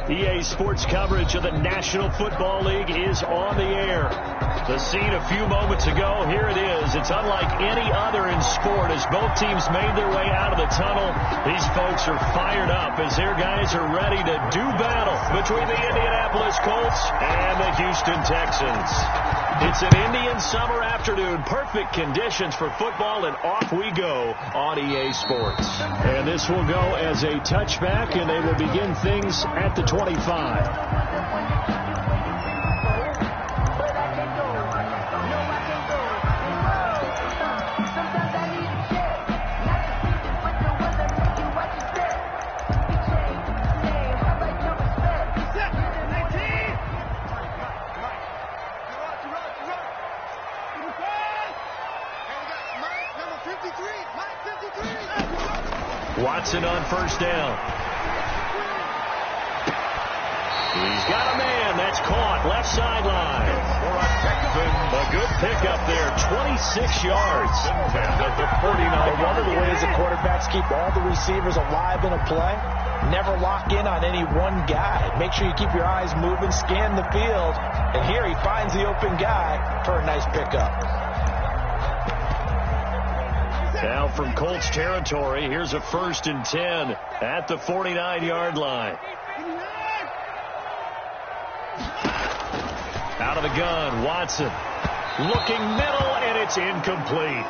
EA Sports coverage of the National Football League is on the air. The scene a few moments ago, here it is. It's unlike any other in sport as both teams made their way out of the tunnel. These folks are fired up as their guys are ready to do battle between the Indianapolis Colts and the Houston Texans. It's an Indian summer afternoon, perfect conditions for football, and off we go on EA Sports. And this will go as a touchback, and they will begin things at the 25. Watson on first down. He's got a man. That's caught. Left sideline. A good pickup there. 26 yards. The 49. One of the ways the quarterbacks keep all the receivers alive in a play, never lock in on any one guy. Make sure you keep your eyes moving, scan the field. And here he finds the open guy for a nice pickup. Now from Colts territory, here's a 1st and 10 at the 49-yard line. Out of the gun, Watson. Looking middle, and it's incomplete.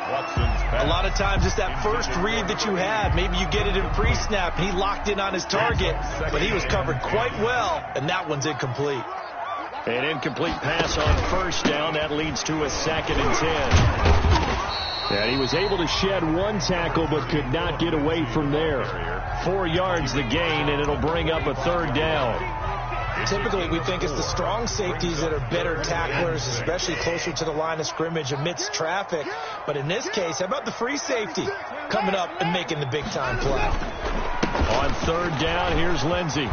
A lot of times it's that first read that you have. Maybe you get it in pre-snap, and he locked in on his target, but he was covered quite well, and that one's incomplete. An incomplete pass on first down. That leads to a 2nd and 10. And he was able to shed one tackle but could not get away from there. 4 yards the gain, and it'll bring up a 3rd down. Typically, we think it's the strong safeties that are better tacklers, especially closer to the line of scrimmage amidst traffic. But in this case, how about the free safety coming up and making the big-time play? On 3rd down, here's Lindsey.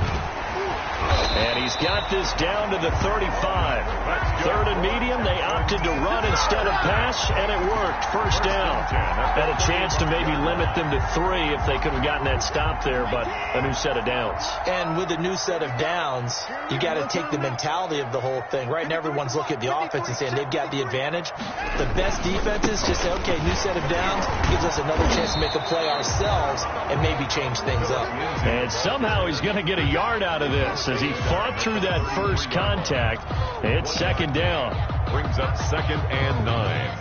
And he's got this down to the 35. 3rd and medium, they opted to run instead of pass, and it worked. First down. Had a chance to maybe limit them to 3 if they could have gotten that stop there, but a new set of downs. And with a new set of downs, you got to take the mentality of the whole thing. Right now, everyone's looking at the offense and saying they've got the advantage. The best defenses just say, okay, new set of downs gives us another chance to make a play ourselves and maybe change things up. And somehow he's going to get a yard out of this as he fought through that first contact. It's 2nd down. Brings up 2nd and 9.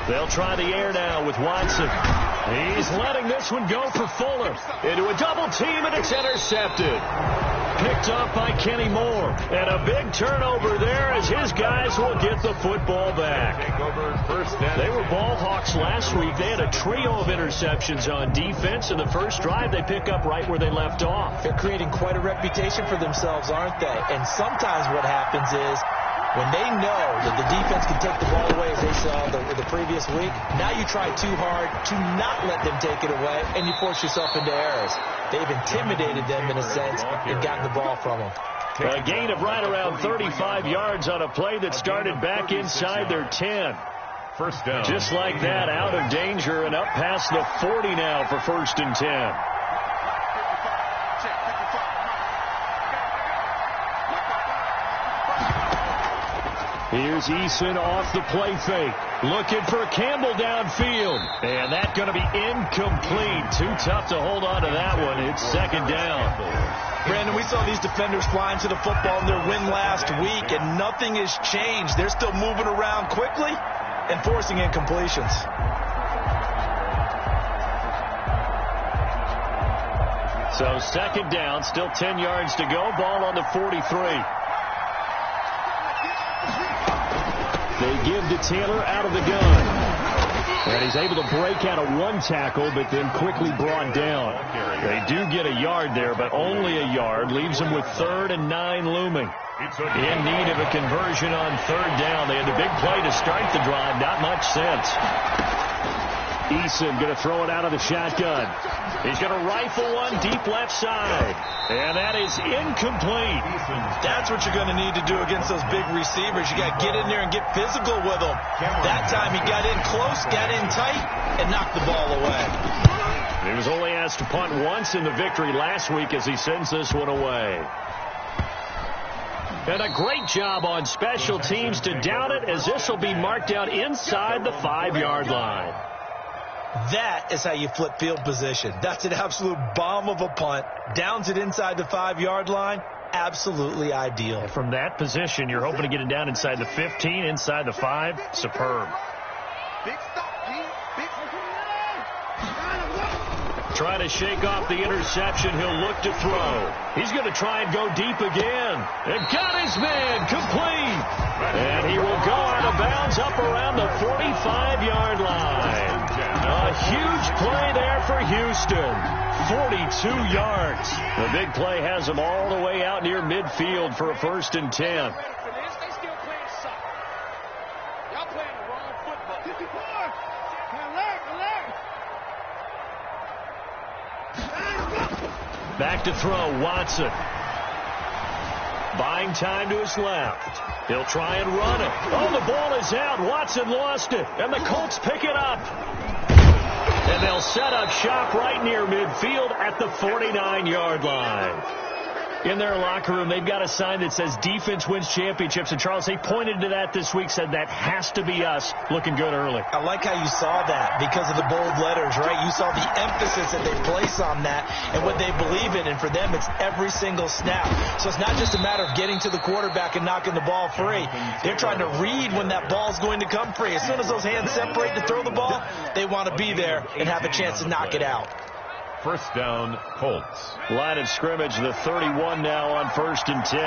They'll try the air now with Watson. He's letting this one go for Fuller. Into a double team, and it's intercepted. Picked up by Kenny Moore. And a big turnover there as his guys will get the football back. They were ball hawks last week. They had a trio of interceptions on defense. In the first drive, they pick up right where they left off. They're creating quite a reputation for themselves, aren't they? And sometimes what happens is, when they know that the defense can take the ball away, as they saw the previous week, now you try too hard to not let them take it away, and you force yourself into errors. They've intimidated them, in a sense, and gotten the ball from them. A gain of right around 35 yards on a play that started back inside their 10. First down. Just like that, out of danger and up past the 40 now for 1st and 10. Here's Eason off the play fake. Looking for Campbell downfield. And that's going to be incomplete. Too tough to hold on to that one. It's 2nd down. Brandon, we saw these defenders flying to the football in their win last week, and nothing has changed. They're still moving around quickly and forcing incompletions. So 2nd down, still 10 yards to go. Ball on the 43. They give to Taylor out of the gun. And he's able to break out of one tackle, but then quickly brought down. They do get a yard there, but only a yard. Leaves them with 3rd and 9 looming. In need of a conversion on 3rd down. They had the big play to start the drive. Not much sense. Eason going to throw it out of the shotgun. He's going to rifle one deep left side. And that is incomplete. That's what you're going to need to do against those big receivers. You got to get in there and get physical with them. That time he got in close, got in tight, and knocked the ball away. He was only asked to punt once in the victory last week as he sends this one away. And a great job on special teams to down it, as this will be marked out inside the 5-yard line. That is how you flip field position. That's an absolute bomb of a punt. Downs it inside the 5-yard line. Absolutely ideal. And from that position, you're hoping to get it down inside the 15, inside the 5. Superb. Try to shake off the interception. He'll look to throw. He's going to try and go deep again. And got his man complete. And he will go out of bounds up around the 45-yard line. A huge play there for Houston. 42 yards. The big play has them all the way out near midfield for a 1st and 10. Back to throw, Watson. Buying time to his left. He'll try and run it. Oh, the ball is out. Watson lost it. And the Colts pick it up. And they'll set up shop right near midfield at the 49-yard line. In their locker room, they've got a sign that says defense wins championships. And, Charles, they pointed to that this week, said that has to be us. Looking good early. I like how you saw that because of the bold letters, right? You saw the emphasis that they place on that and what they believe in. And for them, it's every single snap. So it's not just a matter of getting to the quarterback and knocking the ball free. They're trying to read when that ball's going to come free. As soon as those hands separate to throw the ball, they want to be there and have a chance to knock it out. 1st down, Colts. Line of scrimmage, the 31 now on 1st and 10.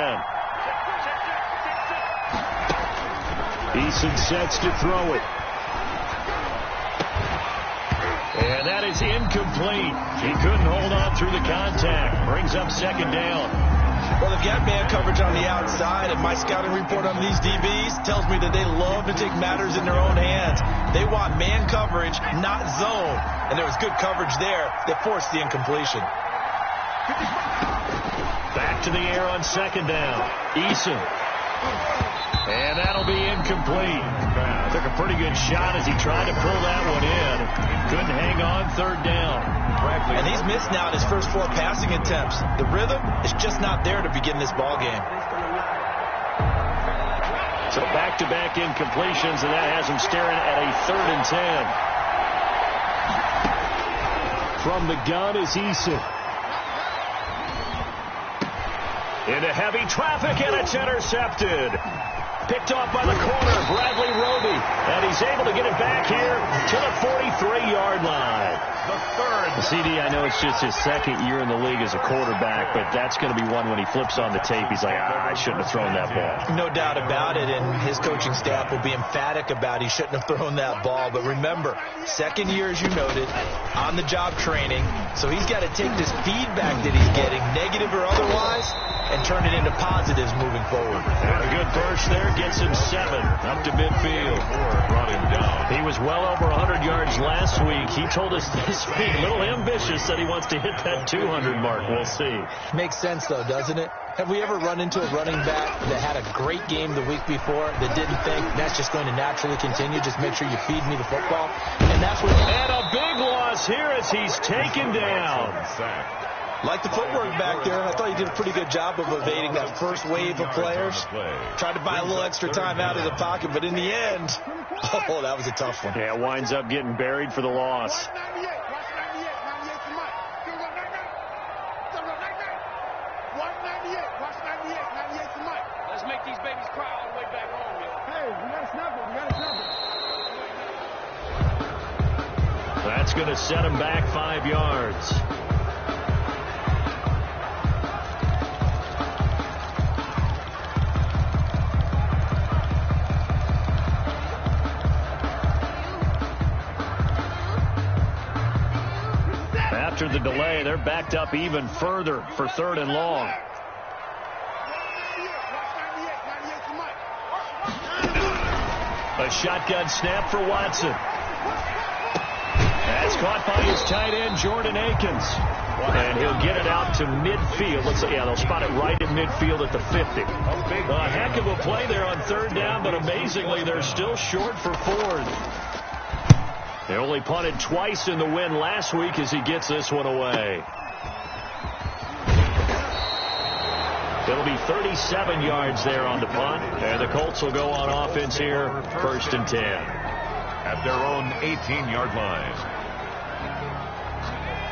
Eason sets to throw it. And that is incomplete. He couldn't hold on through the contact. Brings up 2nd down. Well, they've got man coverage on the outside, and my scouting report on these DBs tells me that they love to take matters in their own hands. They want man coverage, not zone. And there was good coverage there that forced the incompletion. Back to the air on 2nd down. Eason. And that'll be incomplete. Took a pretty good shot as he tried to pull that one in. Couldn't hang on 3rd down. And he's missed now in his first 4 passing attempts. The rhythm is just not there to begin this ball game. So back-to-back incompletions, and that has him staring at a 3rd and 10. From the gun is Eason. Into heavy traffic, and it's intercepted. Picked off by the corner, Bradley Roby. And he's able to get it back here to the 43-yard line. The 3rd. CD, I know it's just his 2nd year in the league as a quarterback, but that's going to be one when he flips on the tape. He's like, I shouldn't have thrown that ball. No doubt about it, and his coaching staff will be emphatic about he shouldn't have thrown that ball. But remember, 2nd year, as you noted, on-the-job training. So he's got to take this feedback that he's getting, negative or otherwise, and turn it into positives moving forward. And a good burst there gets him 7 up to midfield. Brought him down. He was well over 100 yards last week. He told us this week, a little ambitious, said he wants to hit that 200 mark. We'll see. Makes sense, though, doesn't it? Have we ever run into a running back that had a great game the week before that didn't think that's just going to naturally continue? Just make sure you feed me the football. And that's what. And a big loss here as he's taken down. Like the footwork back there, and I thought he did a pretty good job of evading that first wave of players. Tried to buy a little extra time out of the pocket, but in the end, oh, that was a tough one. Yeah, winds up getting buried for the loss. Let's make these babies cry all the way back home, yo. Hey, we got to snap it. We got to snap it. That's going to set him back 5 yards. After the delay, they're backed up even further for 3rd and long. A shotgun snap for Watson. caught by his tight end, Jordan Akins. And he'll get it out to midfield. Looks like, yeah, they'll spot it right in midfield at the 50. A heck of a play there on third down, but amazingly, they're still short for fourth. They only punted twice in the win last week as he gets this one away. It'll be 37 yards there on the punt, and the Colts will go on offense here, 1st and 10. At their own 18-yard line.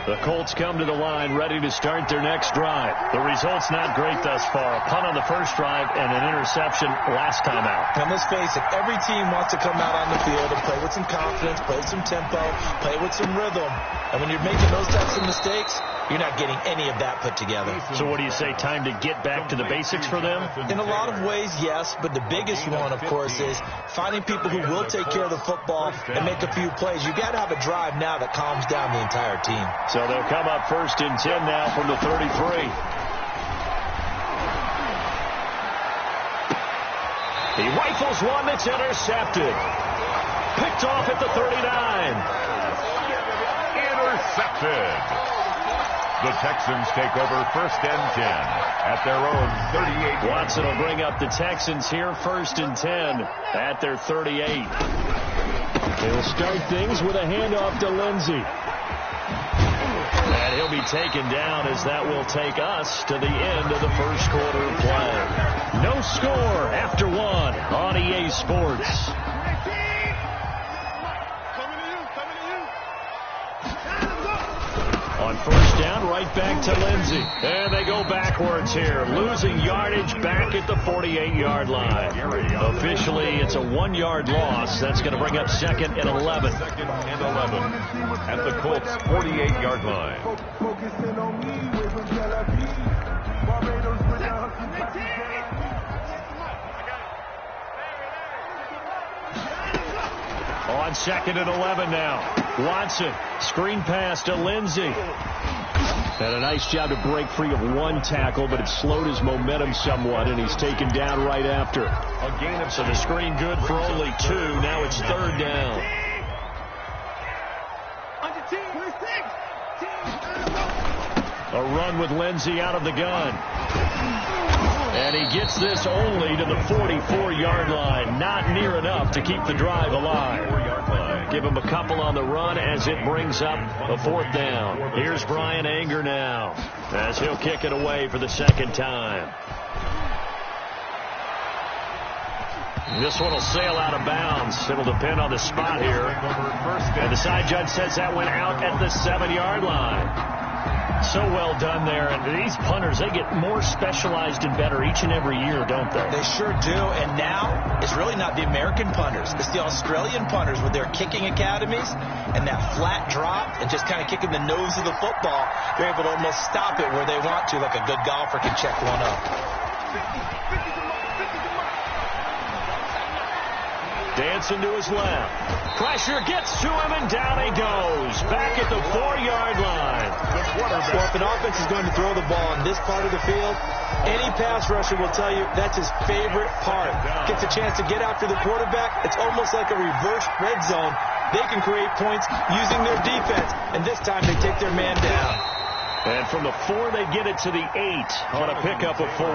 The Colts come to the line ready to start their next drive. The result's not great thus far. A punt on the first drive and an interception last time out. And let's face it, every team wants to come out on the field and play with some confidence, play with some tempo, play with some rhythm. And when you're making those types of mistakes, you're not getting any of that put together. So what do you say, time to get back to the basics for them? In a lot of ways, yes, but the biggest one, of course, is finding people who will take care of the football and make a few plays. You've got to have a drive now that calms down the entire team. So they'll come up 1st and 10 now from the 33. He rifles one that's intercepted. Picked off at the 39. Intercepted. The Texans take over 1st and 10 at their own 38. Watson will bring up the Texans here, 1st and 10 at their 38. They'll start things with a handoff to Lindsey. And he'll be taken down as that will take us to the end of the first quarter of play. No score after 1 on EA Sports. On 1st down, right back to Lindsey. And they go backwards here, losing yardage back at the 48-yard line. Officially, it's a 1-yard loss. That's going to bring up 2nd and 11. 2nd and 11 at the Colts' 48-yard line. On 2nd and 11 now. Watson, screen pass to Lindsey. Had a nice job to break free of one tackle, but it slowed his momentum somewhat, and he's taken down right after. A gain of so the screen good for only 2. Now it's 3rd down. A run with Lindsey out of the gun. And he gets this only to the 44-yard line. Not near enough to keep the drive alive. Give him a couple on the run as it brings up a 4th down. Here's Brian Anger now as he'll kick it away for the 2nd time. This one will sail out of bounds. It'll depend on the spot here. And the side judge says that went out at the 7-yard line. So well done there. And these punters, they get more specialized and better each and every year, don't they? They sure do. And now it's really not the American punters. It's the Australian punters with their kicking academies and that flat drop and just kind of kicking the nose of the football. They're able to almost stop it where they want to, like a good golfer can check one up. Dancing to his left. Pressure gets to him, and down he goes. Back at the 4-yard line. Well, if an offense is going to throw the ball in this part of the field, any pass rusher will tell you that's his favorite part. Gets a chance to get after the quarterback. It's almost like a reverse red zone. They can create points using their defense, and this time they take their man down. And from the 4, they get it to the 8 on a pickup of 4.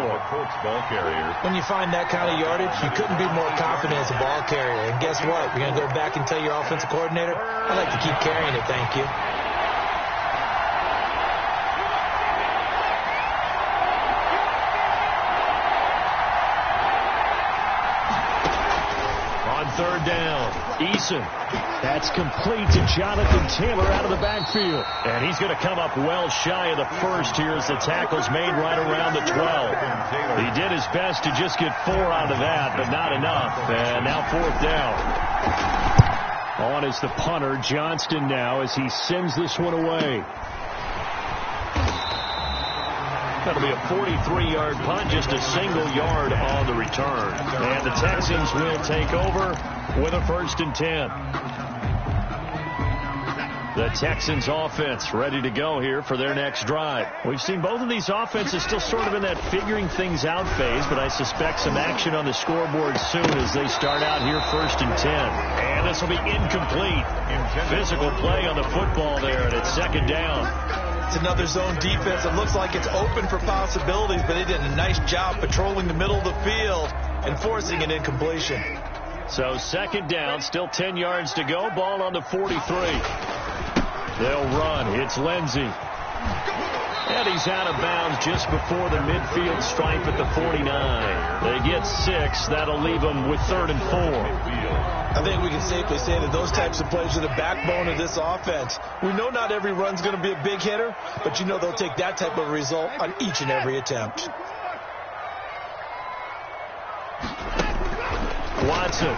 When you find that kind of yardage, you couldn't be more confident as a ball carrier. And guess what? You're going to go back and tell your offensive coordinator, I'd like to keep carrying it, thank you. On 3rd down, Eason. That's complete to Jonathan Taylor out of the backfield. And he's going to come up well shy of the 1st here as the tackle's made right around the 12. He did his best to just get 4 out of that, but not enough. And now 4th down. On is the punter, Johnston now, as he sends this one away. That'll be a 43-yard punt, just a single yard on the return. And the Texans will take over with a 1st and 10. The Texans offense ready to go here for their next drive. We've seen both of these offenses still sort of in that figuring things out phase, but I suspect some action on the scoreboard soon as they start out here 1st and 10. And this will be incomplete. Physical play on the football there, and it's 2nd down. It's another zone defense. It looks like it's open for possibilities, but they did a nice job patrolling the middle of the field and forcing an incompletion. So 2nd down, still 10 yards to go. Ball on the 43. They'll run. It's Lindsey. And he's out of bounds just before the midfield stripe at the 49. They get 6. That'll leave them with 3rd and 4. I think we can safely say that those types of plays are the backbone of this offense. We know not every run's going to be a big hitter, but you know they'll take that type of result on each and every attempt. Watson.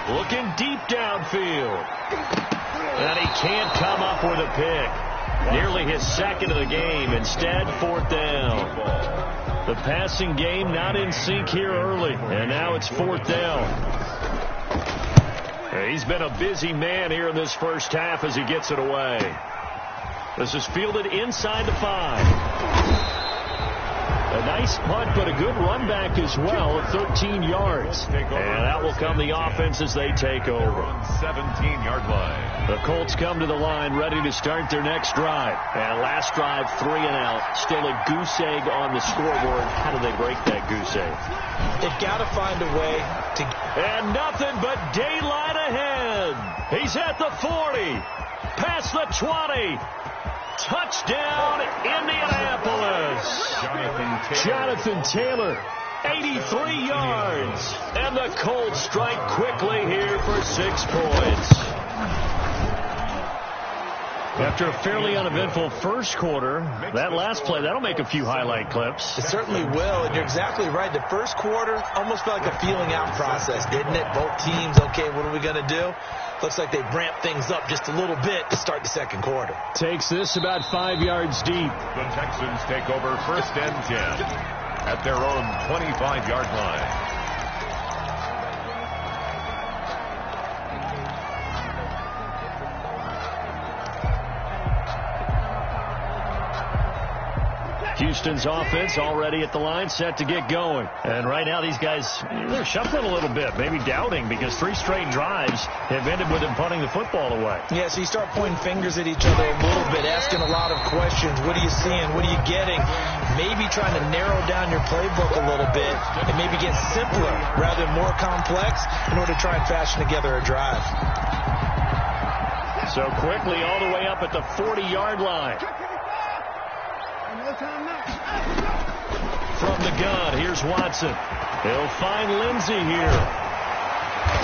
Looking deep downfield. And he can't come up with a pick. Nearly his 2nd of the game. Instead, 4th down. The passing game not in sync here early. And now it's 4th down. He's been a busy man here in this first half as he gets it away. This is fielded inside the 5. A nice punt, but a good run back as well at 13 yards. And that will come the offense as they take over. 17-yard line. The Colts come to the line ready to start their next drive. And last drive, 3 and out. Still a goose egg on the scoreboard. How do they break that goose egg? They've got to find a way to... And nothing but daylight ahead. He's at the 40. Past the 20. Touchdown, Indianapolis. Jonathan Taylor, 83 yards. And the Colts strike quickly here for 6 points. After a fairly uneventful first quarter, that last play, that'll make a few highlight clips. It certainly will, and you're exactly right. The first quarter almost felt like a feeling out process, didn't it? Both teams, okay, what are we going to do? Looks like they ramped things up just a little bit to start the second quarter. Takes this about 5 yards deep. The Texans take over 1st and 10 at their own 25-yard line. Houston's offense already at the line, set to get going. And right now these guys, they're shuffling a little bit, maybe doubting, because 3 straight drives have ended with them punting the football away. Yeah, so you start pointing fingers at each other a little bit, asking a lot of questions. What are you seeing? What are you getting? Maybe trying to narrow down your playbook a little bit and maybe get simpler rather than more complex in order to try and fashion together a drive. So quickly all the way up at the 40-yard line. From the gun, here's Watson. He'll find Lindsey here.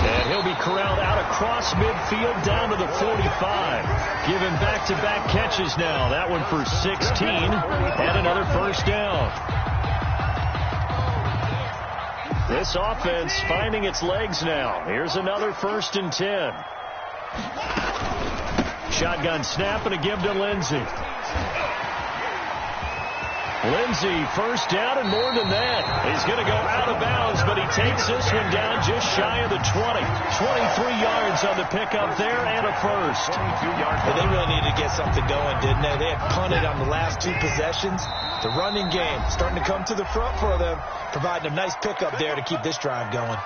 And he'll be corralled out across midfield down to the 45. Given back-to-back catches now. That one for 16 and another 1st down. This offense finding its legs now. Here's another 1st and 10. Shotgun snap and a give to Lindsey. Lindsey, 1st down and more than that. He's going to go out of bounds, but he takes this one down just shy of the 20. 23 yards on the pickup there and a 1st. 22 yards. Well, they really needed to get something going, didn't they? They had punted on the last 2 possessions. The running game starting to come to the front for them, providing a nice pickup there to keep this drive going.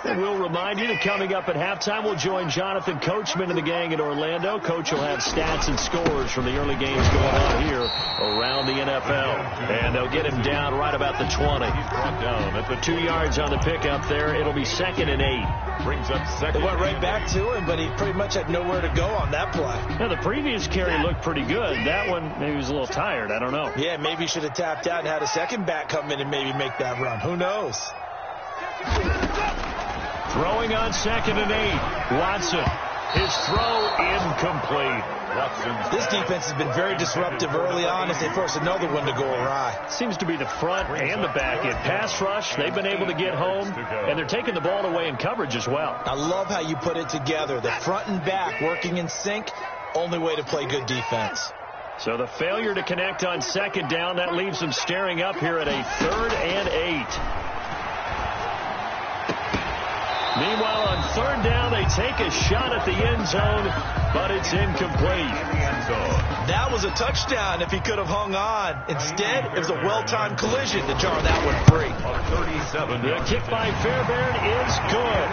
And we'll remind you that coming up at halftime, we'll join Jonathan Coachman and the gang in Orlando. Coach will have stats and scores from the early games going on here around the NFL. And they'll get him down right about the 20. He's brought down at the 2 yards on the pickup there. It'll be 2nd and 8. Brings up 2nd. They went right back to him, but he pretty much had nowhere to go on that play. Now, the previous carry looked pretty good. That one, maybe he was a little tired. I don't know. Yeah, maybe he should have tapped out and had a second back come in and maybe make that run. Who knows? Throwing on 2nd and 8. Watson. His throw incomplete. This defense has been very disruptive early on as they force another one to go awry. Seems to be the front and the back end. Pass rush, they've been able to get home, and they're taking the ball away in coverage as well. I love how you put it together. The front and back working in sync, only way to play good defense. So the failure to connect on 2nd down, that leaves them staring up here at a 3rd and 8. Meanwhile, on third down, they take a shot at the end zone, but it's incomplete. That was a touchdown if he could have hung on. Instead, it was a well-timed collision to jar that one free. 37. The kick by Fairbairn is good.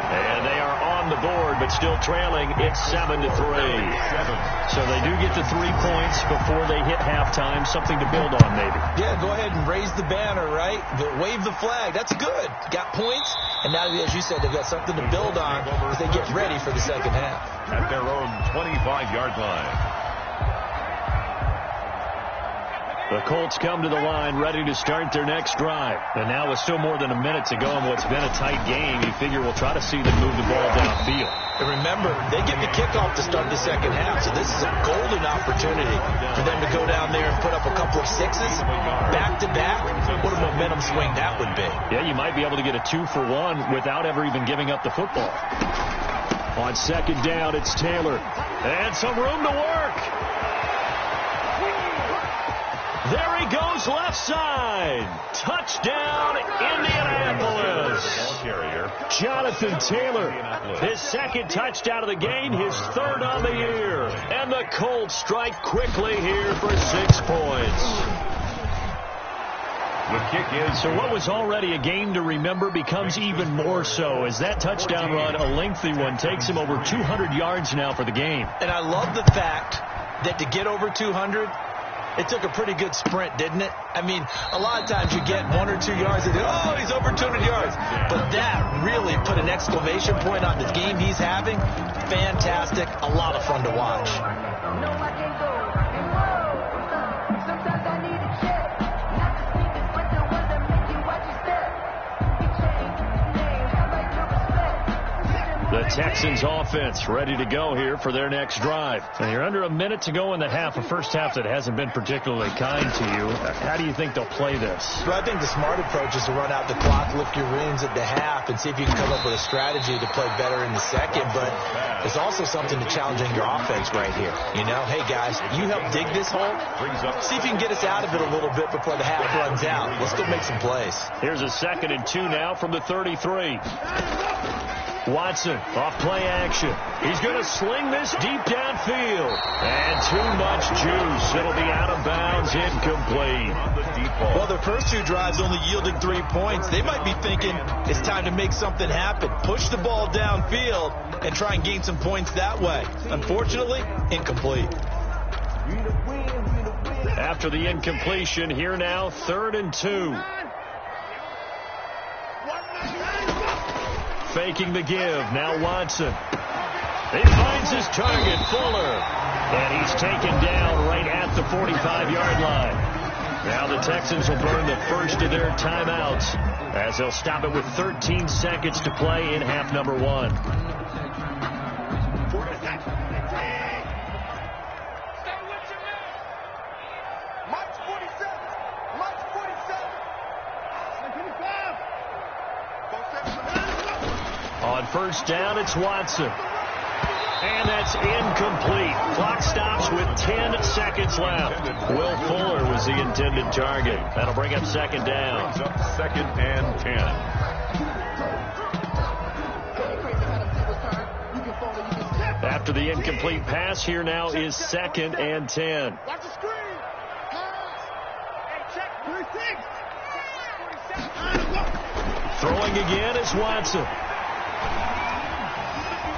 And they are on the board, but still trailing. It's 7-3. So they do get the 3 points before they hit halftime. Something to build on, maybe. Yeah, go ahead and raise the banner, right? Wave the flag. That's good. Got points. And now, as you said, they've got something to build on as they get ready for the second half. At their own 25-yard line. The Colts come to the line ready to start their next drive. And now with still more than a minute to go in what's been a tight game, you figure we'll try to see them move the ball downfield. And remember, they get the kickoff to start the second half, so this is a golden opportunity for them to go down there and put up a couple of sixes back-to-back. What a momentum swing that would be. Yeah, you might be able to get a 2-for-1 without ever even giving up the football. On second down, it's Taylor. And some room to work. There he goes left side. Touchdown, Indianapolis. Jonathan Taylor, his second touchdown of the game, his third on the year. And the Colts strike quickly here for 6 points. The kick is. So what was already a game to remember becomes even more so as that touchdown run, a lengthy one, takes him over 200 yards now for the game. And I love the fact that to get over 200, it took a pretty good sprint, didn't it? I mean, a lot of times you get 1 or 2 yards and oh, he's over 200 yards. But that really put an exclamation point on the game he's having. Fantastic. A lot of fun to watch. The Texans offense ready to go here for their next drive. And you're under a minute to go in the half, a first half that hasn't been particularly kind to you. How do you think they'll play this? Well, I think the smart approach is to run out the clock, lift your reins at the half, and see if you can come up with a strategy to play better in the second. But there's also something to challenging your offense right here. You know, hey, guys, you help dig this hole. See if you can get us out of it a little bit before the half runs out. Let's go make some plays. Here's a 2nd and 2 now from the 33. Watson off play action. He's going to sling this deep downfield. And too much juice. It'll be out of bounds, incomplete. Well, their first 2 drives only yielded 3 points. They might be thinking it's time to make something happen. Push the ball downfield and try and gain some points that way. Unfortunately, incomplete. After the incompletion, here now, 3rd and 2. Faking the give. Now Watson. He finds his target, Fuller. And he's taken down right at the 45-yard line. Now the Texans will burn the first of their timeouts as they'll stop it with 13 seconds to play in half number 1. On first down, it's Watson. And that's incomplete. Clock stops with 10 seconds left. Will Fuller was the intended target. That'll bring up 2nd down. Brings up 2nd and 10. After the incomplete pass, here now is 2nd and 10. Watch the screen. Hey, check 36. Throwing again is Watson.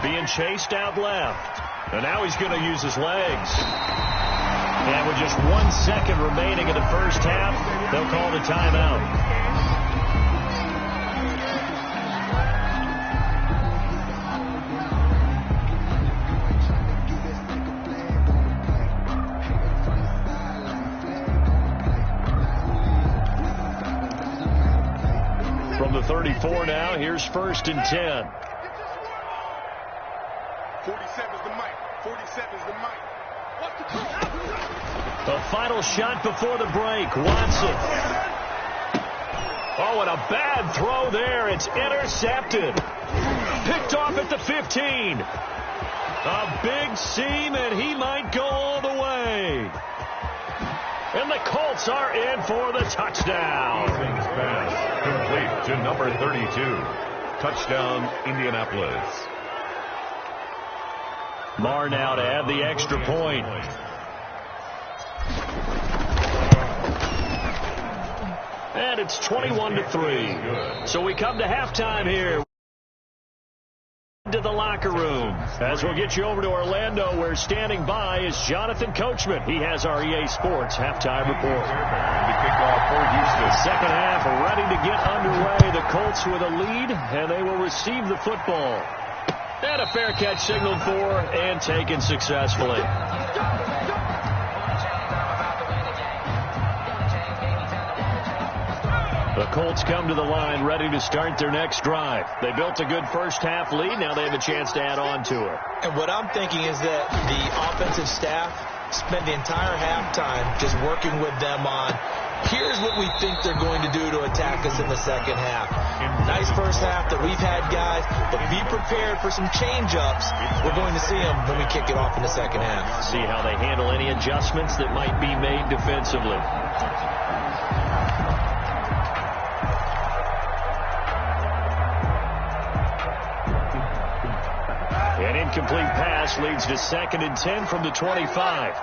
Being chased out left. And now he's going to use his legs. And with just 1 second remaining in the first half, they'll call the timeout. From the 34 now, here's 1st and 10. 47's the mic. 47's the mic. What's the call? The final shot before the break. Watson. Oh, and a bad throw there. It's intercepted. Picked off at the 15. A big seam, and he might go all the way. And the Colts are in for the touchdown. Pass complete to number 32. Touchdown, Indianapolis. Marr now to add the extra point. And it's 21-3. So we come to halftime here. To the locker room as we'll get you over to Orlando, where standing by is Jonathan Coachman. He has our EA Sports halftime report. The kickoff for Houston. Second half ready to get underway. The Colts with a lead, and they will receive the football. And a fair catch signaled for and taken successfully. The Colts come to the line ready to start their next drive. They built a good first half lead. Now they have a chance to add on to it. And what I'm thinking is that the offensive staff spent the entire halftime just working with them on, here's what we think they're going to do to attack us in the second half. Nice first half that we've had, guys, but be prepared for some change-ups. We're going to see them when we kick it off in the second half. See how they handle any adjustments that might be made defensively. An incomplete pass leads to 2nd and 10 from the 25.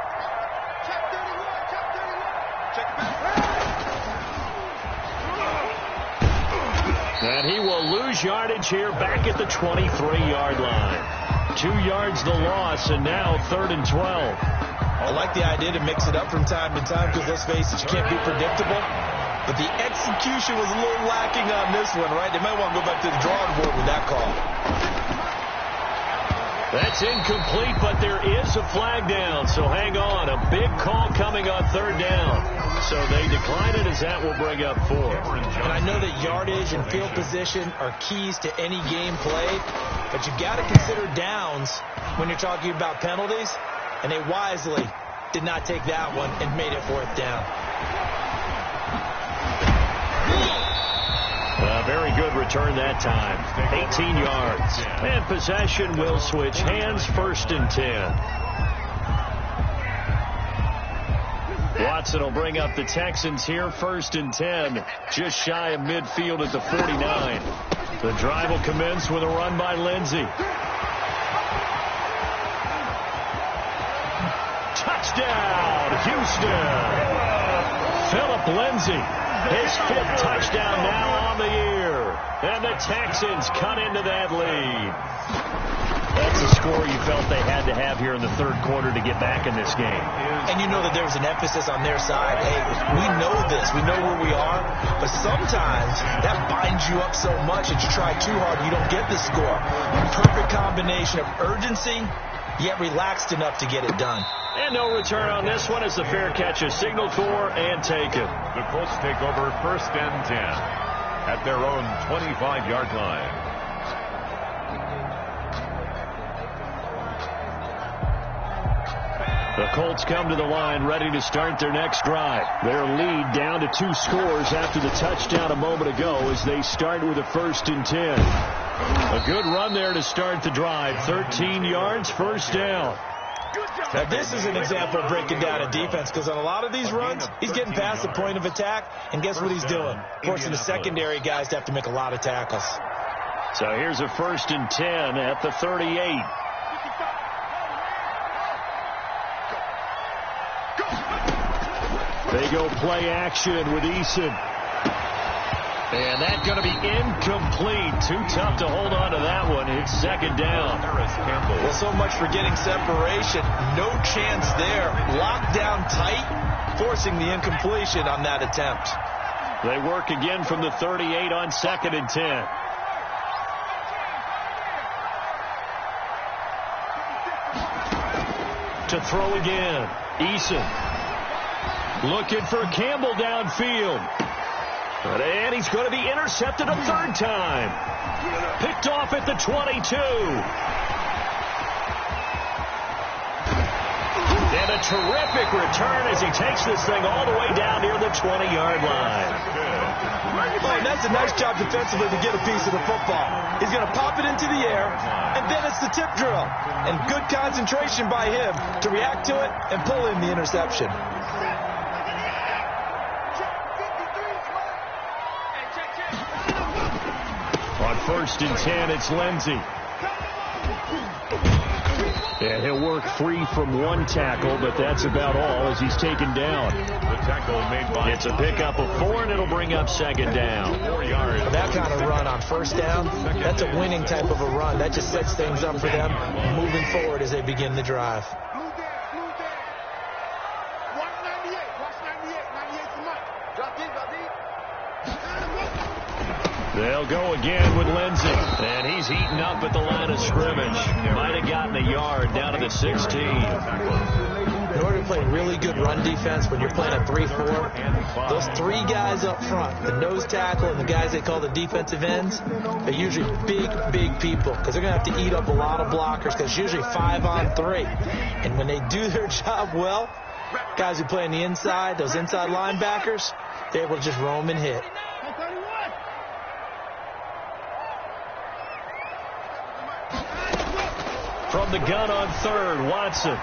And he will lose yardage here back at the 23-yard line. 2 yards the loss, and now 3rd and 12. I like the idea to mix it up from time to time because, let's face it, you can't be predictable. But the execution was a little lacking on this one, right? They might want to go back to the drawing board with that call. That's incomplete, but there is a flag down, so hang on. A big call coming on 3rd down. So they decline it, as that will bring up 4. And I know that yardage and field position are keys to any game played, but you've got to consider downs when you're talking about penalties, and they wisely did not take that one and made it 4th down. A very good return that time. 18 yards. And possession will switch hands, 1st and 10. Watson will bring up the Texans here, 1st and 10. Just shy of midfield at the 49. The drive will commence with a run by Lindsey. Touchdown, Houston. Philip Lindsey. His 5th touchdown now on the year. And the Texans cut into that lead. That's a score you felt they had to have here in the 3rd quarter to get back in this game. And you know that there was an emphasis on their side. Hey, we know this. We know where we are. But sometimes that binds you up so much that you try too hard and you don't get the score. A perfect combination of urgency, yet relaxed enough to get it done. And no return on this one as the fair catch is signaled for and taken. The Colts take over 1st and 10 at their own 25-yard line. The Colts come to the line ready to start their next drive. Their lead down to 2 scores after the touchdown a moment ago as they start with a 1st and 10. A good run there to start the drive. 13 yards, 1st down. Now, this is an example of breaking down a defense because on a lot of these runs, he's getting past the point of attack, and guess what he's doing? Forcing the secondary guys to have to make a lot of tackles. So here's a 1st and 10 at the 38. They go play action with Eason. And that's going to be incomplete. Too tough to hold on to that one. It's 2nd down. Well, so much for getting separation. No chance there. Locked down tight, forcing the incompletion on that attempt. They work again from the 38 on 2nd and 10. To throw again. Eason. Looking for Campbell downfield. And he's going to be intercepted a 3rd time. Picked off at the 22. And a terrific return as he takes this thing all the way down near the 20-yard line. Oh, and that's a nice job defensively to get a piece of the football. He's going to pop it into the air, and then it's the tip drill. And good concentration by him to react to it and pull in the interception. first and 10. It's Lindsey. And he'll work free from one tackle, but that's about all as he's taken down. The tackle made by it's a pickup of 4, and it'll bring up second down. 4 yards. That kind of run on first down, that's a winning type of a run. That just sets things up for them moving forward as they begin the drive. They'll go again with Lindsey, and he's heating up at the line of scrimmage. Might have gotten a yard down to the 16. In order to play really good run defense when you're playing a 3-4, those 3 guys up front, the nose tackle and the guys they call the defensive ends, are usually big people because they're going to have to eat up a lot of blockers because it's usually 5 on 3. And when they do their job well, guys who play on the inside, those inside linebackers, they're able to just roam and hit. From the gun on third, Watson.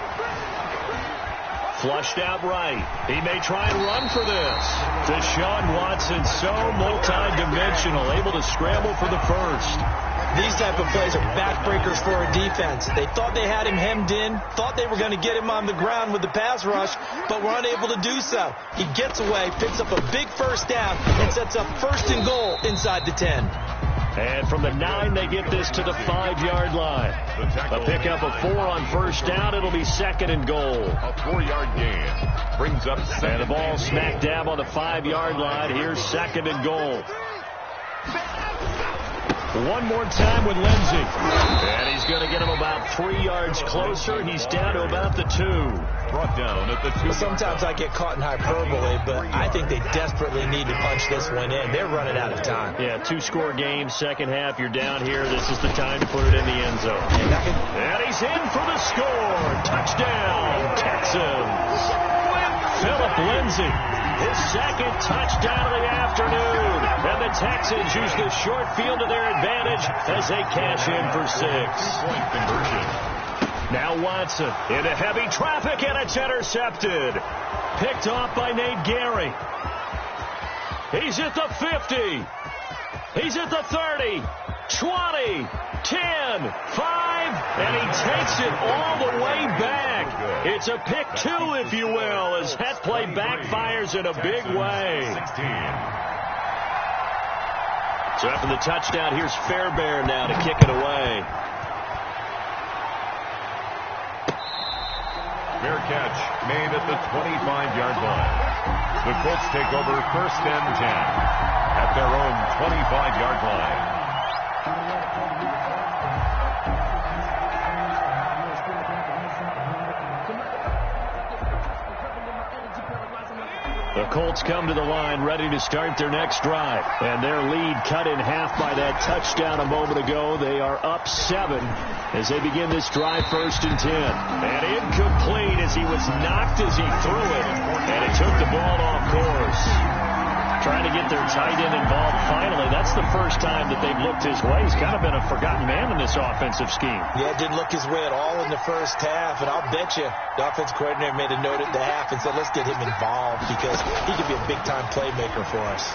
Flushed out right. He may try and run for this. Deshaun Watson, so multi-dimensional, able to scramble for the first. These type of plays are backbreakers for a defense. They thought they had him hemmed in, thought they were going to get him on the ground with the pass rush, but were unable to do so. He gets away, picks up a big first down, and sets up first and goal inside the 10. And from the 9, they get this to the 5-yard line. A pickup of 4 on first down. It'll be second and goal. A 4-yard gain brings up second. And the ball smack dab on the 5-yard line. Here's second and goal. One more time with Lindsey. And he's going to get him about 3 yards closer. He's down to about the 2. Brought down at the 2. Sometimes I get caught in hyperbole, but I think they desperately need to punch this one in. They're running out of time. Yeah, 2-score game, second half. You're down here. This is the time to put it in the end zone. And he's in for the score. Touchdown, Texans. Philip Lindsey, his second touchdown of the afternoon. And the Texans use the short field to their advantage as they cash in for 6. Point conversion. Now Watson into heavy traffic, and it's intercepted. Picked off by Nate Gary. He's at the 50. He's at the 30, 20, 10, 5, and he takes it all the way back. It's a pick 2, if you will, as that play backfires in a big way. 16. So after the touchdown, here's Fairbairn now to kick it away. Fair catch made at the 25-yard line. The Colts take over first and 10 at their own 25-yard line. The Colts come to the line ready to start their next drive. And their lead cut in half by that touchdown a moment ago. They are up 7 as they begin this drive first and 10. And incomplete as he was knocked as he threw it. And it took the ball off course. Trying to get their tight end involved finally. That's the first time that they've looked his way. He's kind of been a forgotten man in this offensive scheme. Yeah, didn't look his way at all in the first half. And I'll bet you the offensive coordinator made a note at the half and said, let's get him involved because he could be a big-time playmaker for us.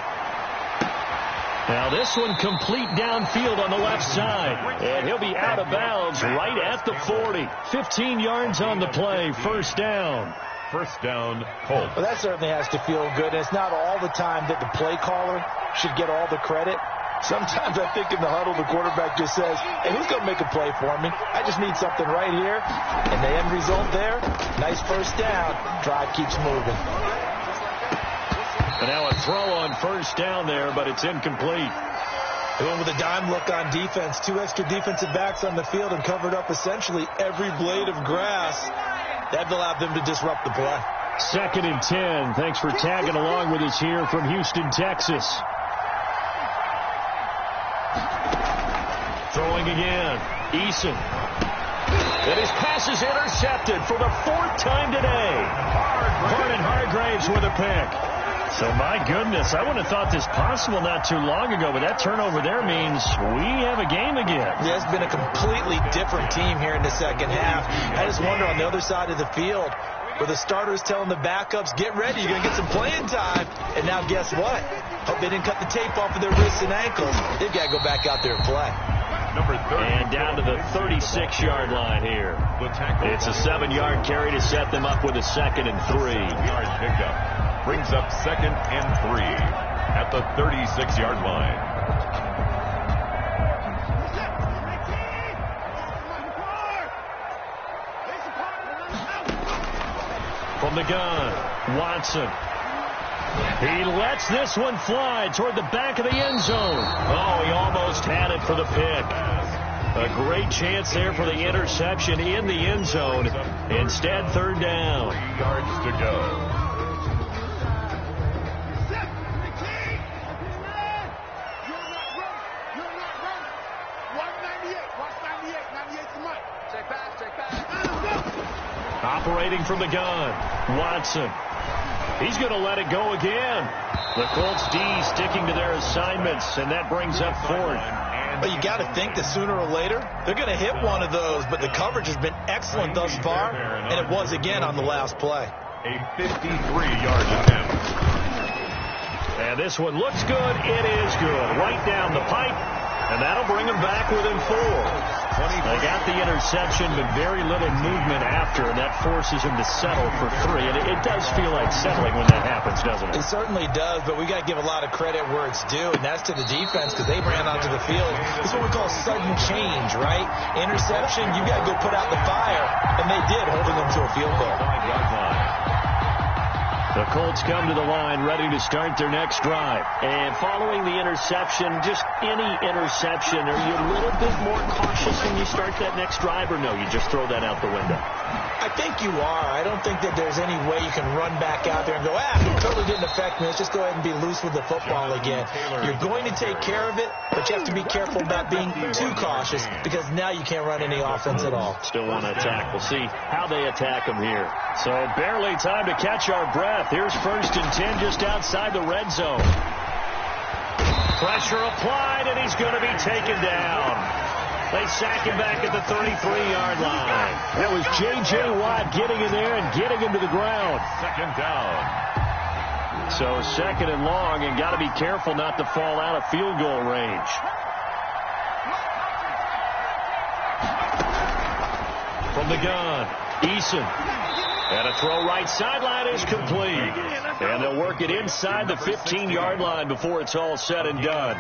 Now this one complete downfield on the left side. And he'll be out of bounds right at the 40. 15 yards on the play. First down. First down, Colts. Well, that certainly has to feel good. And it's not all the time that the play caller should get all the credit. Sometimes I think in the huddle, the quarterback just says, hey, who's going to make a play for me? I just need something right here. And the end result there, nice first down. Drive keeps moving. And now a throw on first down there, but it's incomplete. They went with a dime look on defense. 2 extra defensive backs on the field and covered up essentially every blade of grass. That allowed them to disrupt the play. Second and 10. Thanks for tagging along with us here from Houston, Texas. Throwing again. Eason. And his pass is intercepted for the 4th time today. Vernon Hargraves with a pick. So, my goodness, I wouldn't have thought this possible not too long ago, but that turnover there means we have a game again. Yeah, it's been a completely different team here in the second half. I just wonder on the other side of the field where the starters telling the backups, get ready, you're going to get some playing time. And now guess what? Hope they didn't cut the tape off of their wrists and ankles. They've got to go back out there and play. Number 30. And down to the 36-yard line here. It's a 7-yard carry to set them up with a 2nd and 3. Yard pickup brings up 2nd and 3 at the 36-yard line. From the gun, Watson. He lets this one fly toward the back of the end zone. Oh, he almost had it for the pick. A great chance there for the interception in the end zone. Instead, 3rd down. 3 yards to go. Operating from the gun, Watson. He's going to let it go again. The Colts D sticking to their assignments, and that brings up 4th. But you got to think that sooner or later, they're going to hit one of those. But the coverage has been excellent thus far, and it was again on the last play. A 53-yard attempt. And this one looks good. It is good. Right down the pipe, and that'll bring him back within 4. They got the interception, but very little movement after, and that forces him to settle for 3. And it does feel like settling when that happens, doesn't it? It certainly does, but we got to give a lot of credit where it's due, and that's to the defense because they ran onto the field. It's what we call sudden change, right? Interception, you got to go put out the fire, and they did, holding them to a field goal. The Colts come to the line ready to start their next drive. And following the interception, just any interception, are you a little bit more cautious when you start that next drive, or no, you just throw that out the window? I think you are. I don't think that there's any way you can run back out there and go, it totally didn't affect me. Let's just go ahead and be loose with the football again. You're going to take care of it, but you have to be careful about being too cautious because now you can't run any offense at all. Still want to attack. We'll see how they attack them here. So barely time to catch our breath. Here's 1st and 10 just outside the red zone. Pressure applied, and he's going to be taken down. They sack him back at the 33-yard line. That was J.J. Watt getting in there and getting him to the ground. 2nd down. So 2nd and long, and got to be careful not to fall out of field goal range. From the gun, Eason. And a throw right sideline is complete. And they'll work it inside the 15-yard line before it's all said and done.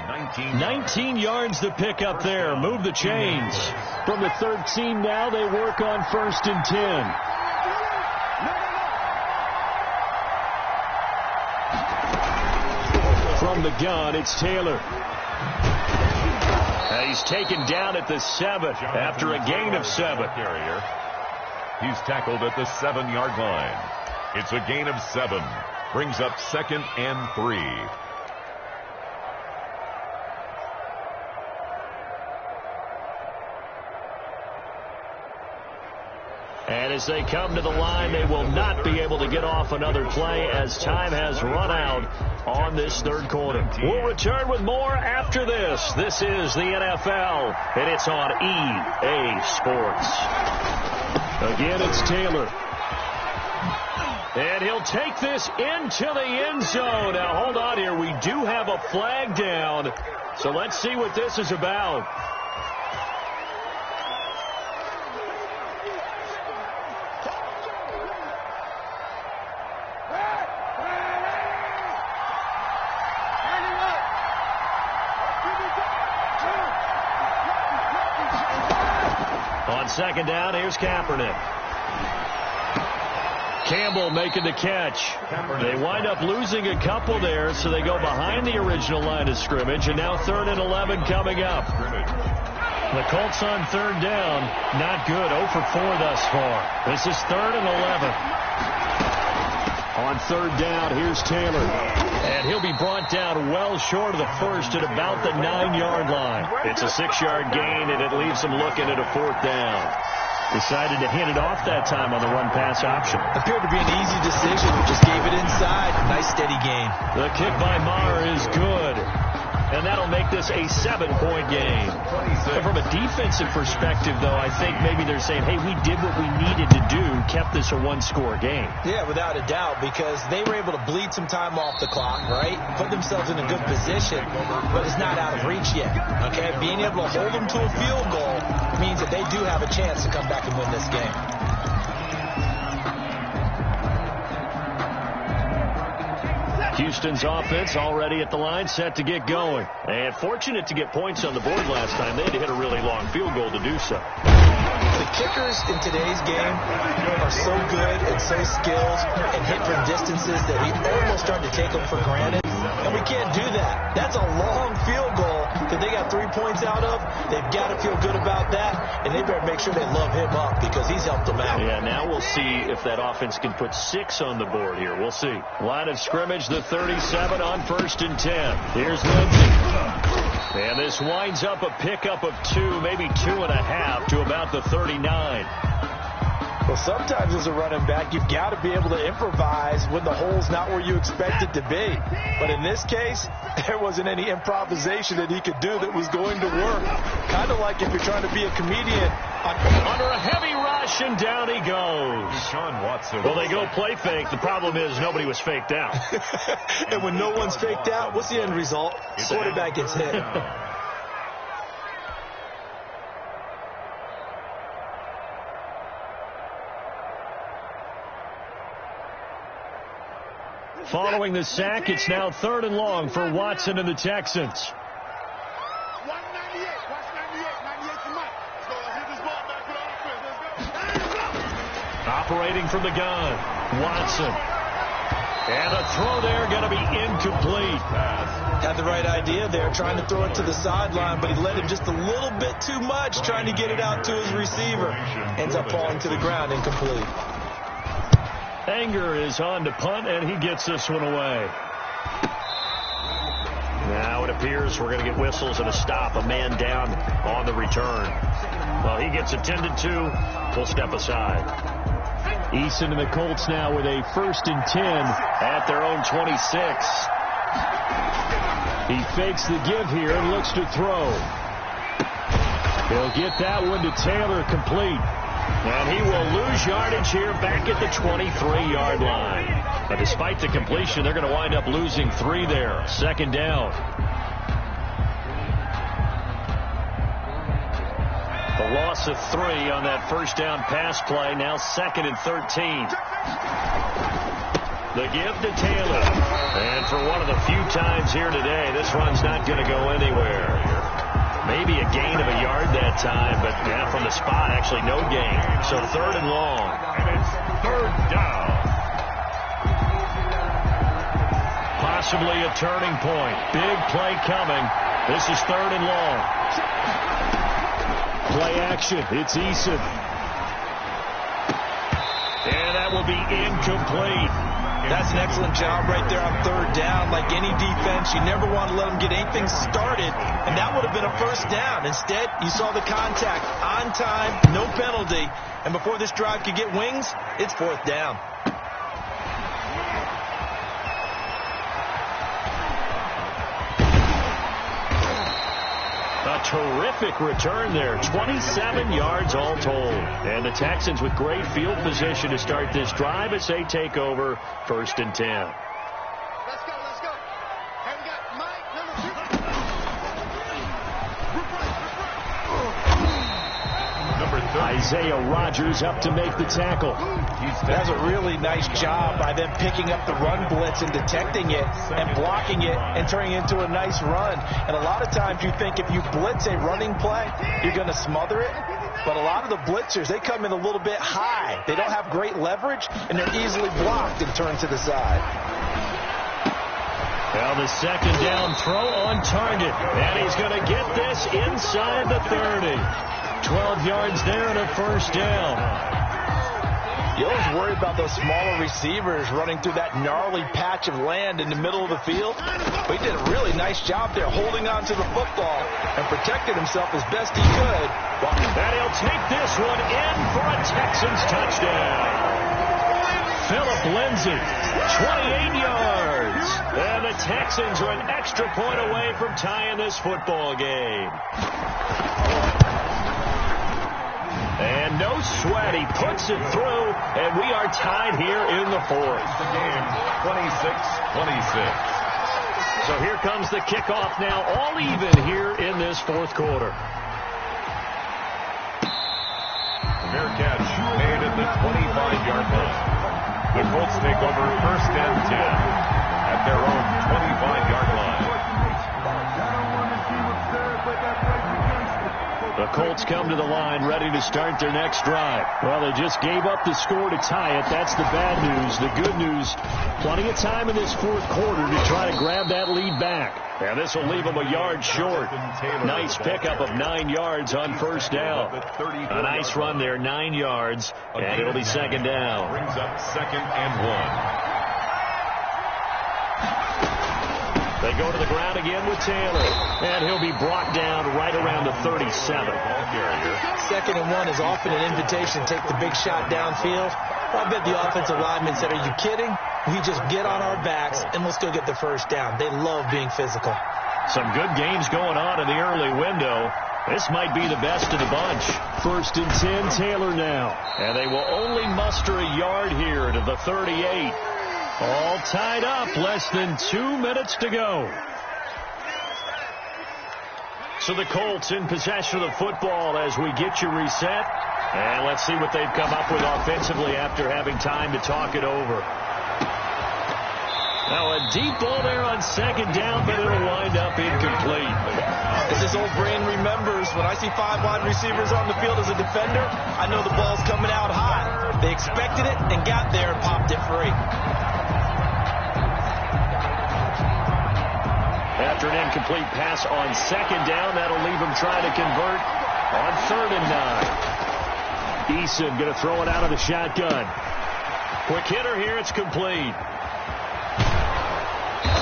19 yards to pick up there. Move the chains. From the 13 now, they work on 1st and 10. From the gun, it's Taylor. He's taken down at the 7 after a gain of 7. He's tackled at the 7-yard line. It's a gain of 7. Brings up 2nd and 3. And as they come to the line, they will not be able to get off another play as time has run out on this 3rd quarter. We'll return with more after this. This is the NFL, and it's on EA Sports. Again, it's Taylor. And he'll take this into the end zone. Now, hold on here. We do have a flag down. So let's see what this is about. On 2nd down, here's Kaepernick. Campbell making the catch. They wind up losing a couple there, so they go behind the original line of scrimmage, and now 3rd and 11 coming up. The Colts on 3rd down, not good. 0 for 4 thus far. This is 3rd and 11. On 3rd down, here's Taylor. And he'll be brought down well short of the 1st at about the 9-yard line. It's a 6-yard gain, and it leaves them looking at a 4th down. Decided to hand it off that time on the run-pass option. Appeared to be an easy decision. Just gave it inside. Nice steady gain. The kick by Maher is good. and that'll make this a 7-point game. And from a defensive perspective, though, I think maybe they're saying, hey, we did what we needed to do, kept this a one-score game. Yeah, without a doubt, because they were able to bleed some time off the clock, right? Put themselves in a good position, but it's not out of reach yet, okay? Being able to hold them to a field goal means that they do have a chance to come back and win this game. Houston's offense already at the line, set to get going. And fortunate to get points on the board last time. They had to hit a really long field goal to do so. The kickers in today's game are so good and so skilled and hit from distances that we almost start to take them for granted. And we can't do that. That's a long field goal that they got 3 points out of. They've got to feel good about that, and they better make sure they love him up because he's helped them out. Yeah, now we'll see if that offense can put 6 on the board here. We'll see. Line of scrimmage, the 37 on 1st and 10. Here's Lindsey. And this winds up a pickup of 2, maybe 2.5 to about the 39. Well, sometimes as a running back, you've got to be able to improvise when the hole's not where you expect it to be. But in this case, there wasn't any improvisation that he could do that was going to work. Kind of like if you're trying to be a comedian. Under a heavy rush, and down he goes. Deshaun Watson. Well, they go play fake. The problem is nobody was faked out. And when no one's faked out, what's the end result? Quarterback gets hit. Following the sack, it's now 3rd and long for Watson and the Texans. 198. Watch 98. 98 to Mike. So let's hit this ball back to the offense. Let's go. Operating from the gun, Watson. And a throw there going to be incomplete. Had the right idea there, trying to throw it to the sideline, but he led him just a little bit too much, trying to get it out to his receiver. Ends up falling to the ground, incomplete. Anger is on to punt, and he gets this one away. Now it appears we're going to get whistles and a stop. A man down on the return. Well, he gets attended to. We'll step aside. Eason and the Colts now with a 1st and 10 at their own 26. He fakes the give here and looks to throw. He'll get that one to Taylor, complete. And he will lose yardage here back at the 23-yard line. But despite the completion, they're going to wind up losing 3 there. 2nd down. A loss of 3 on that 1st down pass play. Now 2nd and 13. The give to Taylor. And for one of the few times here today, this run's not going to go anywhere. Maybe a gain of a yard that time, but yeah, from the spot, actually no gain. So 3rd and long. And it's 3rd down. Possibly a turning point. Big play coming. This is 3rd and long. Play action. It's Eason. And that will be incomplete. That's an excellent job right there on 3rd down. Like any defense, you never want to let them get anything started, and that would have been a 1st down. Instead, you saw the contact on time, no penalty, and before this drive could get wings, it's 4th down. A terrific return there. 27 yards all told. And the Texans with great field position to start this drive as they take over 1st and 10. Let's go. Let's go. Hey, we got Mike, Number 30. Isaiah Rodgers up to make the tackle. That's a really nice job by them picking up the run blitz and detecting it and blocking it and turning it into a nice run. And a lot of times you think if you blitz a running play, you're going to smother it. But a lot of the blitzers, they come in a little bit high. They don't have great leverage, and they're easily blocked and turned to the side. Well, the 2nd down throw on target. And he's going to get this inside the 30. 12 yards there and a 1st down. You always worry about those smaller receivers running through that gnarly patch of land in the middle of the field. But he did a really nice job there holding on to the football and protected himself as best he could. And he'll take this one in for a Texans touchdown. Phillip Lindsay, 28 yards. And the Texans are an extra point away from tying this football game. And no sweat, he puts it through, and we are tied here in the fourth. The game, 26-26. So here comes the kickoff now, all even here in this fourth quarter. Fair catch made at the 25-yard line. The Colts take over first and 10 at their own 25-yard line. The Colts come to the line ready to start their next drive. Well, they just gave up the score to tie it. That's the bad news. The good news, plenty of time in this fourth quarter to try to grab that lead back. And this will leave them a yard short. Nice pickup of 9 yards on first down. A nice run there, 9 yards, and it'll be second down. Brings up second and 1. They go to the ground again with Taylor, and he'll be brought down right around the 37. Second and 1 is often an invitation to take the big shot downfield. I bet the offensive lineman said, are you kidding? We just get on our backs, and let's go get the first down. They love being physical. Some good games going on in the early window. This might be the best of the bunch. First and 10, Taylor now. And they will only muster a yard here to the 38. All tied up, less than 2 minutes to go. So the Colts in possession of the football as we get you reset. And let's see what they've come up with offensively after having time to talk it over. Now a deep ball there on second down, but it'll wind up incomplete. As his old brain remembers, when I see 5 wide receivers on the field as a defender, I know the ball's coming out high. They expected it and got there and popped it free. After an incomplete pass on second down, that'll leave him trying to convert on third and 9. Eason going to throw it out of the shotgun. Quick hitter here, it's complete.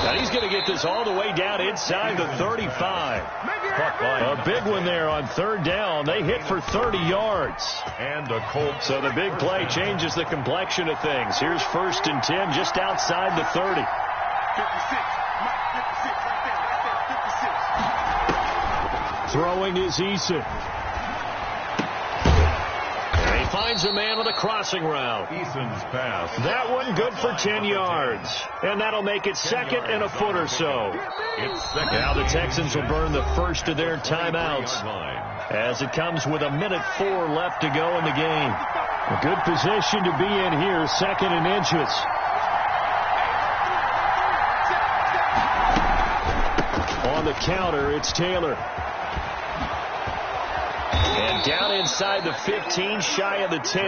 Now he's going to get this all the way down inside the 35. A big one there on third down. They hit for 30 yards. And the Colts. So the big play changes the complexion of things. Here's first and 10 just outside the 30. 56. Throwing is Eason. And he finds a man with a crossing route. Eason's pass. That one good for 10 yards. And that'll make it second and a foot or so. It's second. Now the Texans will burn the first of their timeouts as it comes with 1:04 left to go in the game. A good position to be in here, second and inches. On the counter, it's Taylor. And down inside the 15, shy of the 10.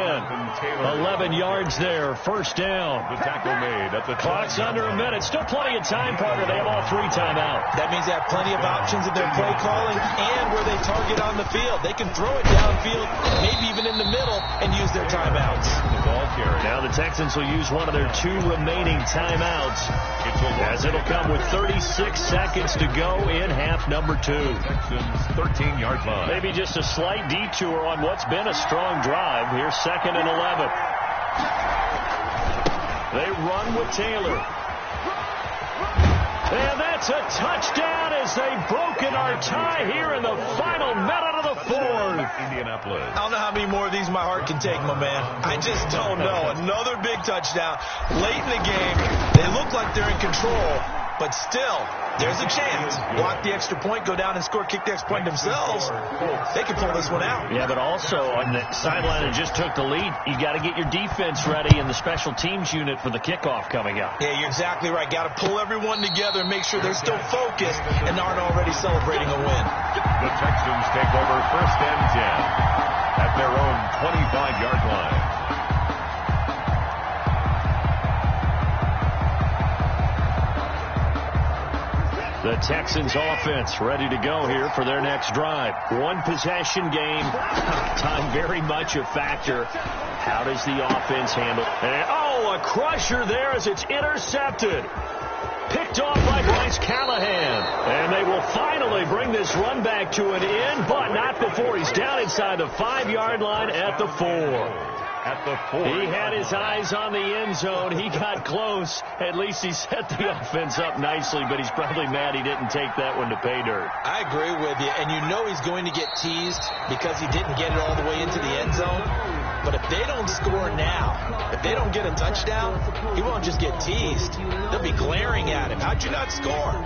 11 yards there, first down. The tackle made at the clock's under a minute. Still plenty of time, partner. They have all 3 timeouts. That means they have plenty of options in their play calling and where they target on the field. They can throw it downfield, maybe even in the middle, and use their timeouts. The ball carrier. Now the Texans will use one of their 2 remaining timeouts, as it'll come with 36 seconds to go in half number 2. Texans 13-yard line. Maybe just a slight detour on what's been a strong drive. Here's second and 11. They run with Taylor. And that's a touchdown as they've broken our tie here in the final minute of the fourth. Indianapolis. I don't know how many more of these my heart can take, my man. I just don't know. Another big touchdown. Late in the game, they look like they're in control, but still, there's a chance. Block the extra point, go down and score, kick the extra point themselves. They can pull this one out. Yeah, but also on the sideline that just took the lead, you got to get your defense ready in the special teams unit for the kickoff coming up. Yeah, you're exactly right. Got to pull everyone together and make sure they're still focused and aren't already celebrating a win. The Texans take over first and 10 at their own 25-yard line. The Texans offense ready to go here for their next drive. 1 possession game. Time very much a factor. How does the offense handle? And, a crusher there as it's intercepted. Picked off by Bryce Callahan. And they will finally bring this run back to an end, but not before he's down inside the 5-yard line at the 4. at the 4. He had his eyes on the end zone. He got close. At least he set the offense up nicely, but he's probably mad he didn't take that one to pay dirt. I agree with you, and you know he's going to get teased because he didn't get it all the way into the end zone. But if they don't score now, if they don't get a touchdown, he won't just get teased. They'll be glaring at him. How'd you not score?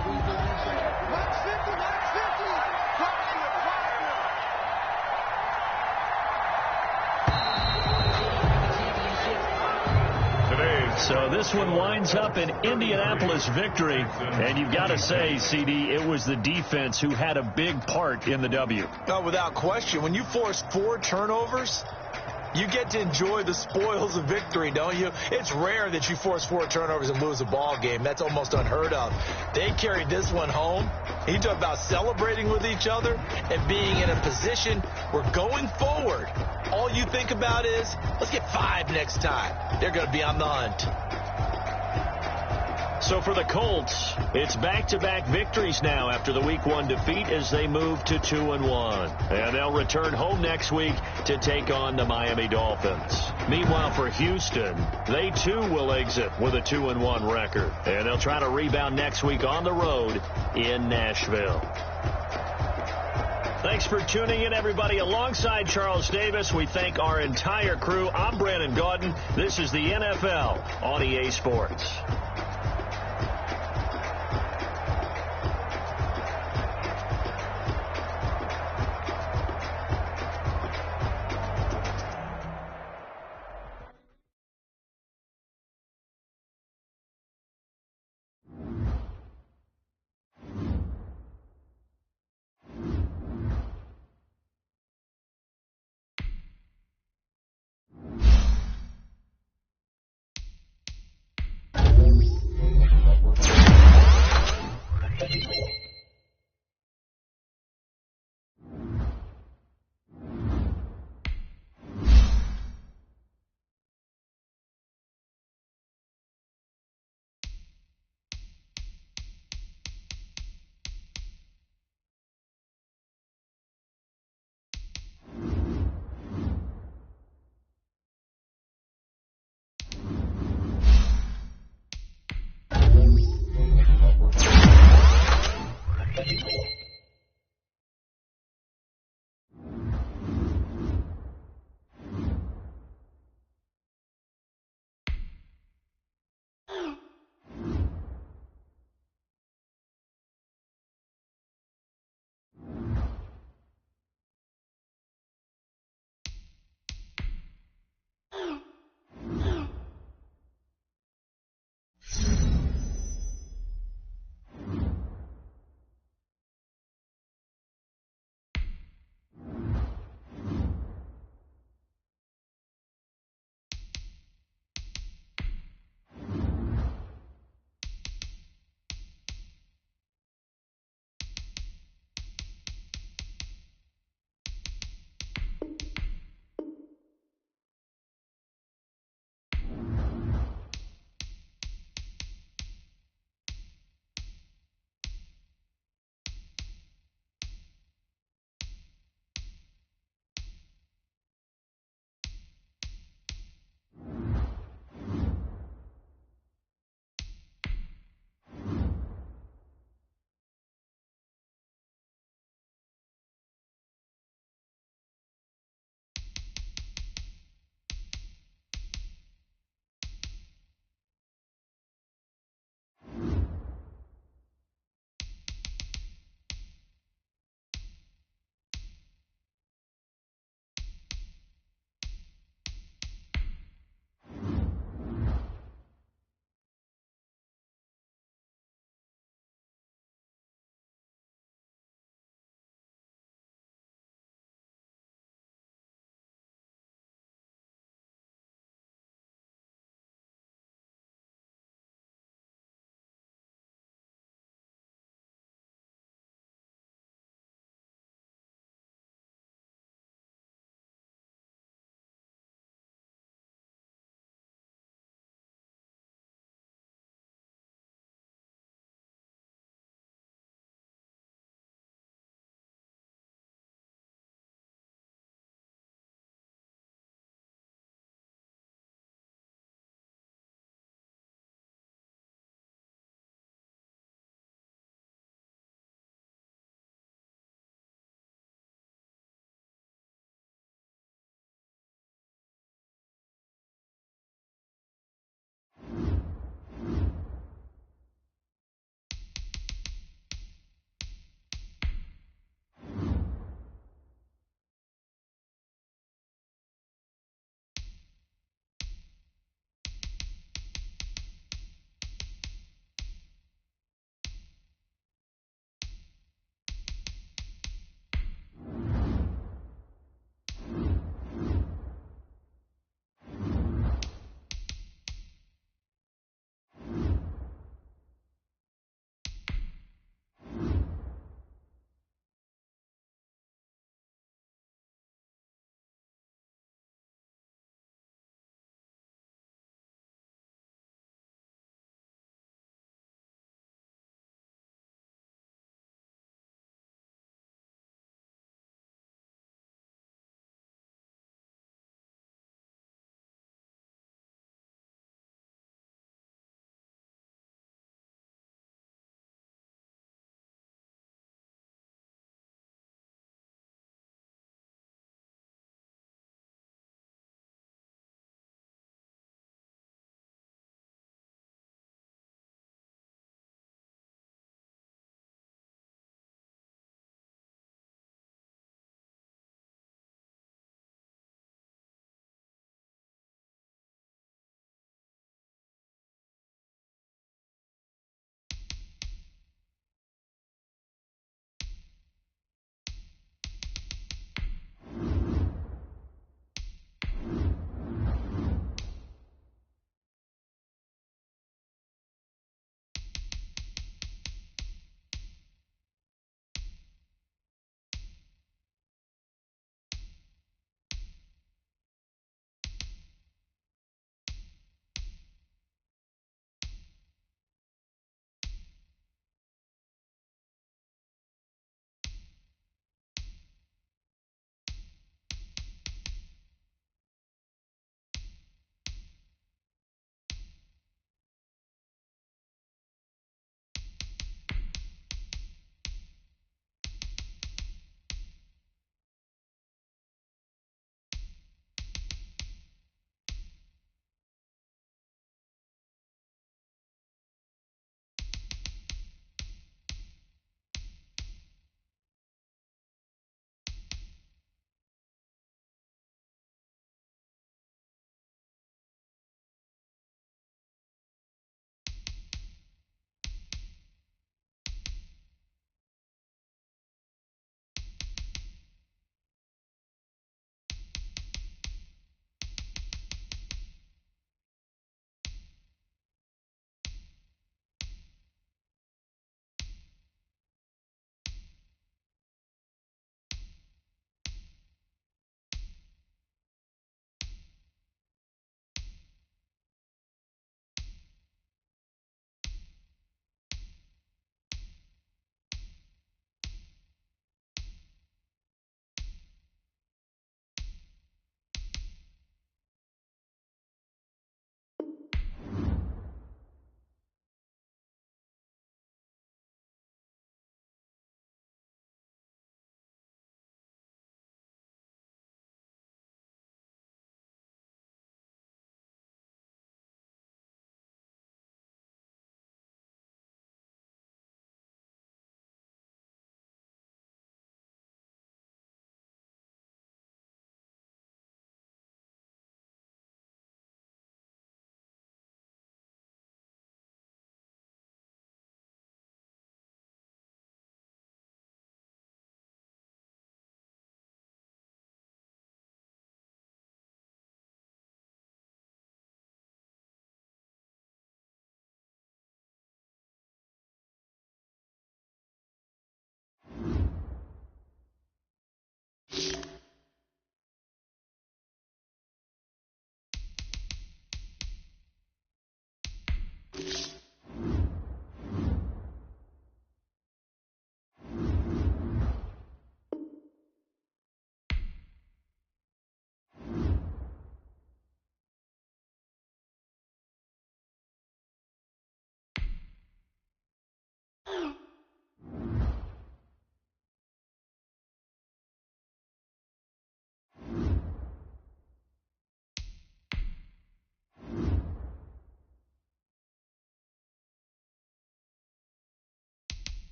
So this one winds up an Indianapolis victory. And you've got to say, CD, it was the defense who had a big part in the W. No, without question. When you force 4 turnovers, you get to enjoy the spoils of victory, don't you? It's rare that you force 4 turnovers and lose a ball game. That's almost unheard of. They carried this one home. You talk about celebrating with each other and being in a position where going forward, all you think about is, let's get 5 next time. They're going to be on the hunt. So for the Colts, it's back-to-back victories now after the Week 1 defeat as they move to 2-1. And they'll return home next week to take on the Miami Dolphins. Meanwhile, for Houston, they too will exit with a 2-1 record. And they'll try to rebound next week on the road in Nashville. Thanks for tuning in, everybody. Alongside Charles Davis, we thank our entire crew. I'm Brandon Gaudin. This is the NFL on EA Sports.